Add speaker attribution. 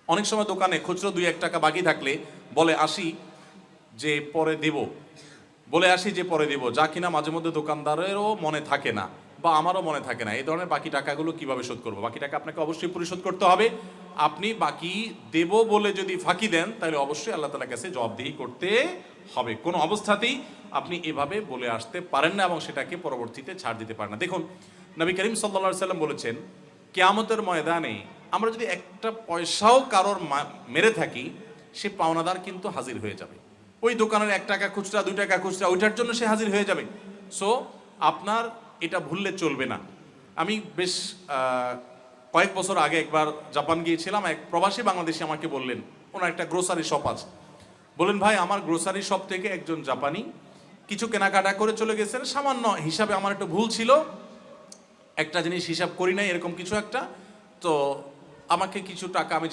Speaker 1: অনেক সময় দোকানে খুচরো 2-1 টাকা বাকি থাকলে বলে আসি যে পরে দেব, যা কিনা মাঝে মধ্যে দোকানদারেরও মনে থাকে না বা আমারও মনে থাকে না। এই ধরনের বাকি টাকাগুলো কিভাবে শোধ করবো? বাকি টাকা আপনাকে অবশ্যই পরিশোধ করতে হবে। আপনি বাকি দেব বলে যদি ফাঁকি দেন তাহলে অবশ্যই আল্লাহ তাআলার কাছে জবাবদিহি করতে হবে। কোনো অবস্থাতেই আপনি এভাবে বলে আসতে পারেন না এবং সেটাকে পরবর্তীতে ছাড় দিতে পারেন না। দেখুন, নবী করিম সাল্লাল্লাহু আলাইহি সাল্লাম বলেছেন, কিয়ামতের ময়দানে আমরা যদি একটা পয়সাও কারোর মেরে থাকি, সে পাওনাদার কিন্তু হাজির হয়ে যাবে। ওই দোকানের 1 টাকা খুচরা, 2 টাকা খুচরা, ওইটার জন্য সে হাজির হয়ে যাবে। সো আপনার এটা ভুললে চলবে না। আমি বেশ কয়েক বছর আগে একবার জাপান গিয়েছিলাম। এক প্রবাসী বাংলাদেশী আমাকে বললেন, ওনার একটা গ্রোসারি শপ আছে। বললেন, ভাই আমার গ্রোসারি শপ থেকে একজন জাপানি কিছু কেনাকাটা করে চলে গেছেন, সামান্য হিসাবে আমার একটু ভুল ছিল, একটা জিনিস হিসাব করি নাই, এরকম কিছু একটা। তো আমাকে কিছু টাকা আমি